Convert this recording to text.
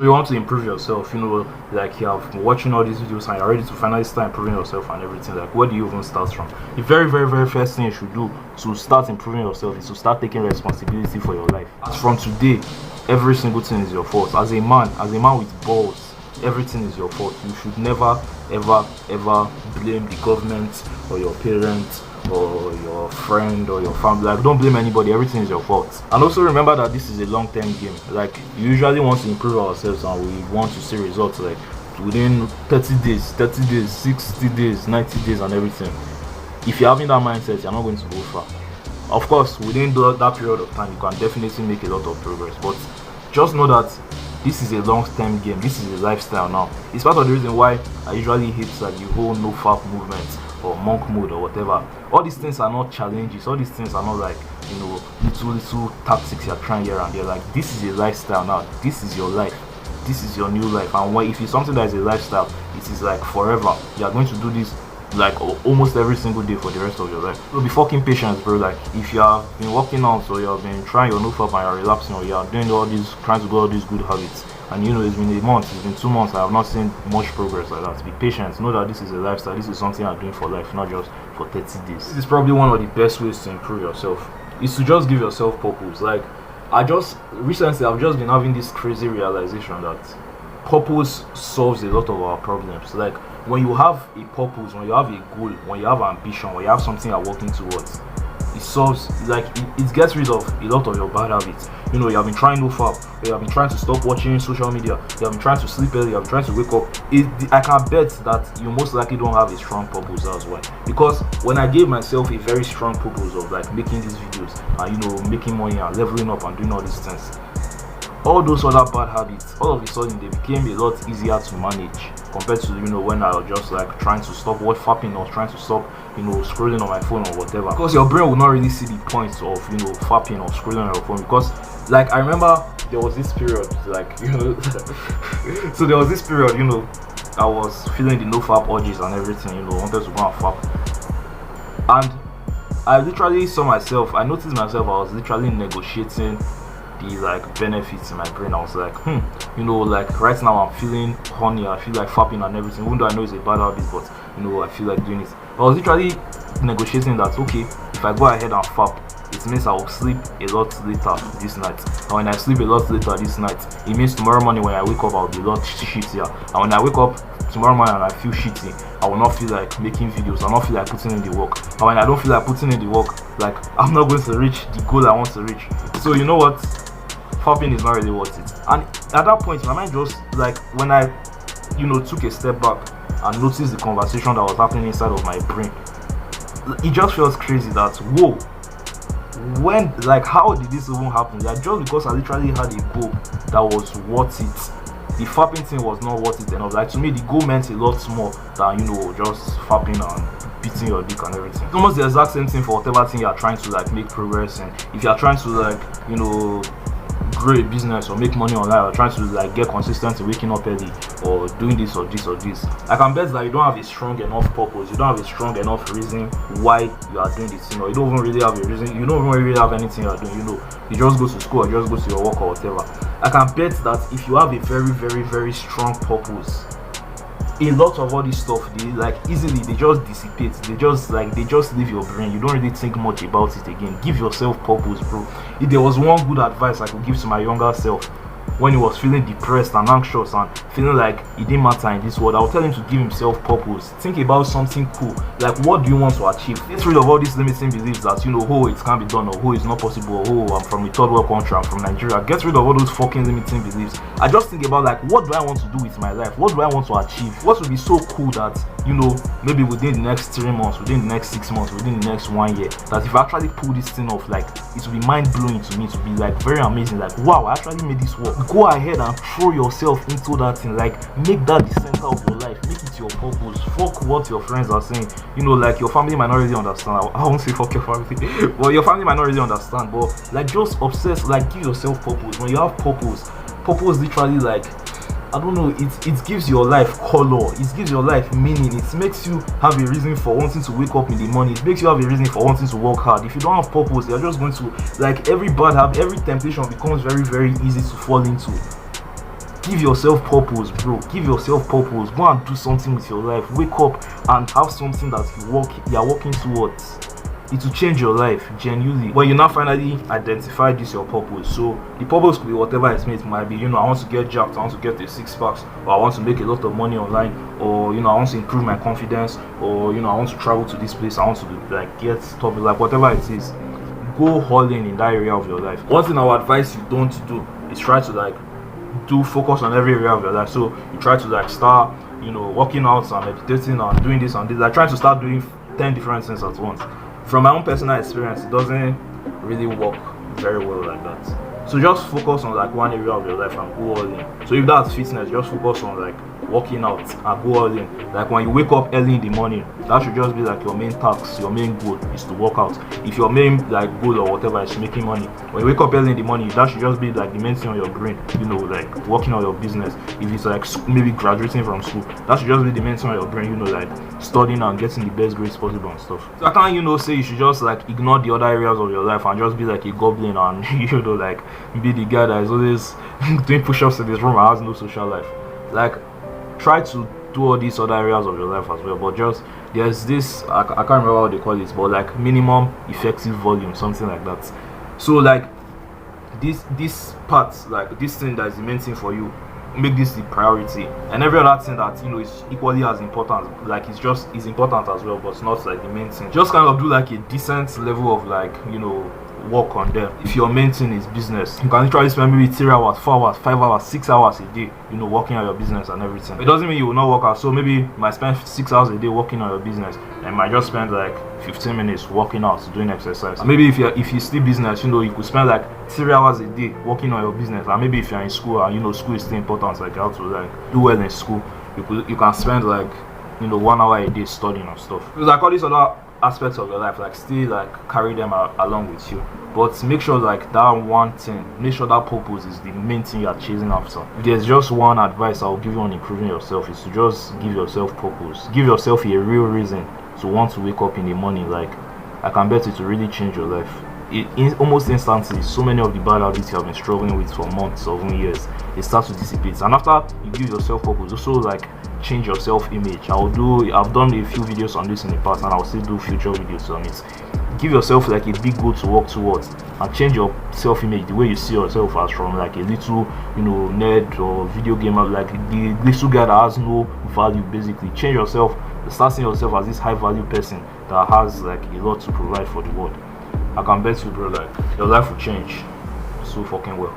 You want to improve yourself, like you have been watching all these videos and you're ready to finally start improving yourself and everything. Like, where do you even start from? The very, very, very first thing you should do to start improving yourself is to start taking responsibility for your life. As from today, every single thing is your fault. As a man with balls, everything is your fault. You should never, ever, ever blame the government or your parents or your friend or your family. Like, don't blame anybody, everything is your fault. And also remember that this is a long-term game. Like, you usually want to improve ourselves and we want to see results like within 30 days, 60 days, 90 days and everything. If you're having that mindset, you're not going to go far. Of course, within that period of time, you can definitely make a lot of progress, but just know that this is a long-term game. This is a lifestyle now. It's part of the reason why I usually hate like the whole no-fap movement or monk mode or whatever. All these things are not challenges. All these things are not like, little tactics you're trying here and there. Like, this is a lifestyle now. This is your life. This is your new life. And if it's something that is a lifestyle, it is like forever. You are going to do this like almost every single day for the rest of your life. So be fucking patient, bro. Like, if you have been working out or you have been trying your no-fap and you're relapsing or you are doing trying to do all these good habits, and it's been a month, it's been 2 months, I have not seen much progress like that. Be patient. Know that this is a lifestyle. This is something you're doing for life, not just for 30 days. This is probably one of the best ways to improve yourself, is to just give yourself purpose. Like, recently I've just been having this crazy realization that purpose solves a lot of our problems. Like, when you have a purpose, when you have a goal, when you have ambition, when you have something you're working towards, it solves, like, it gets rid of a lot of your bad habits. You have been trying no-fap, you have been trying to stop watching social media, you have been trying to sleep early, you have been trying to wake up. I can bet that you most likely don't have a strong purpose as well. Because when I gave myself a very strong purpose of like making these videos and making money and leveling up and doing all these things, all those other bad habits, all of a sudden they became a lot easier to manage compared to when I was just like trying to stop fapping or trying to stop scrolling on my phone or whatever. Because your brain will not really see the points of fapping or scrolling on your phone. Because like I remember there was this period like so there was this period I was feeling the no fap urges and everything, wanted to go and fap, and I literally saw myself, I noticed myself, I was literally negotiating the like benefits in my brain. I was like, like right now I'm feeling horny, I feel like fapping and everything, even though I know it's a bad habit, but I feel like doing it. I was literally negotiating that, okay, if I go ahead and fap, it means I will sleep a lot later this night, and when I sleep a lot later this night, it means tomorrow morning when I wake up I'll be a lot shittier, and when I wake up tomorrow morning and I feel shitty, I will not feel like making videos, I'll not feel like putting in the work, and when I don't feel like putting in the work, like I'm not going to reach the goal I want to reach. So you know what, fapping is not really worth it. And at that point my mind just like, when I took a step back and noticed the conversation that was happening inside of my brain, it just felt crazy that whoa, when, like, how did this even happen? Like, just because I literally had a goal that was worth it, the fapping thing was not worth it enough. Like, to me the goal meant a lot more than just fapping and beating your dick and everything. It's almost the exact same thing for whatever thing you are trying to like make progress in. If you are trying to like grow a business or make money online, or trying to like get consistent in waking up early or doing this or this or this, I can bet that you don't have a strong enough purpose, you don't have a strong enough reason why you are doing this, you don't even really have a reason, you don't even really have anything you are doing, you just go to school or just go to your work or whatever. I can bet that if you have a very, very, very strong purpose, a lot of all this stuff, they just dissipate, they just leave your brain. You don't really think much about it again. Give yourself purpose, bro. If there was one good advice I could give to my younger self when he was feeling depressed and anxious and feeling like it didn't matter in this world, I would tell him to give himself purpose. Think about something cool. Like, what do you want to achieve? Get rid of all these limiting beliefs that it can't be done, or it's not possible, or I'm from a third world country, I'm from Nigeria. Get rid of all those fucking limiting beliefs. I just think about like, what do I want to do with my life? What do I want to achieve? What would be so cool that maybe within the next 3 months, within the next 6 months, within the next 1 year, that if I actually pull this thing off, like, it will be mind-blowing to me. It will be like very amazing, like, wow, I actually made this work. Go ahead and throw yourself into that thing. Like, make that the center of your life, make it your purpose. Fuck what your friends are saying. Like, your family might not really understand. I won't say fuck your family but your family might not really understand, but like, just obsess, like, give yourself purpose. When you have purpose literally, like, I don't know, it gives your life color, it gives your life meaning, it makes you have a reason for wanting to wake up in the morning, it makes you have a reason for wanting to work hard. If you don't have purpose, you're just going to, like, every bad habit, every temptation becomes very, very easy to fall into. Give yourself purpose, bro. Give yourself purpose. Go and do something with your life. Wake up and have something that you are working towards. It will change your life genuinely when you now finally identify this your purpose. So the purpose could be whatever it might be. I want to get jacked, I want to get a six packs, or I want to make a lot of money online, or I want to improve my confidence, or I want to travel to this place, I want to get top, whatever it is. Go all in that area of your life. One thing I would advise you don't do is try to do focus on every area of your life. So you try to start working out and meditating and doing this and this, trying to start doing 10 different things at once. From my own personal experience, it doesn't really work very well like that. So just focus on one area of your life and go all in. So if that's fitness, just focus on working out and go all in. When you wake up early in the morning, that should just be your main task, your main goal is to work out. If your main goal or whatever is making money, when you wake up early in the morning, that should just be the main thing on your brain, working on your business. If it's maybe graduating from school, that should just be the main thing on your brain, studying and getting the best grades possible and stuff. So I can't say you should just ignore the other areas of your life and just be a goblin and be the guy that is always doing push-ups in this room and has no social life. Try to do all these other areas of your life as well, but just there's this I can't remember what they call it, but minimum effective volume, something like that. So this part, this thing that is the main thing for you, make this the priority, and every other thing that is equally as important, is important as well, but it's not the main thing. Just kind of do a decent level of work on them. If your main thing is business, you can literally spend maybe 3 hours, 4 hours, 5 hours, 6 hours a day, working on your business and everything. It doesn't mean you will not work out. So maybe you might spend 6 hours a day working on your business, and might just spend 15 minutes working out, doing exercise. And maybe if you still business, you could spend 3 hours a day working on your business. And maybe if you're in school and school is still important, you have to do well in school, you can spend 1 hour a day studying and stuff. Because all these other aspects of your life, still carry them along with you, but make sure that one thing, make sure that purpose is the main thing you are chasing after. If there's just one advice I will give you on improving yourself, is to just give yourself purpose. Give yourself a real reason to want to wake up in the morning. I can bet it will really change your life. Almost instantly, so many of the bad habits you have been struggling with for months or even years, they start to dissipate. And after you give yourself purpose, also change your self-image. I've done a few videos on this in the past, and I'll still do future videos on it. Give yourself a big goal to work towards, and change your self-image, the way you see yourself, as from a little nerd or video gamer, the little guy that has no value. Basically change yourself, start seeing yourself as this high value person that has a lot to provide for the world. I can bet you, bro, your life will change so fucking well.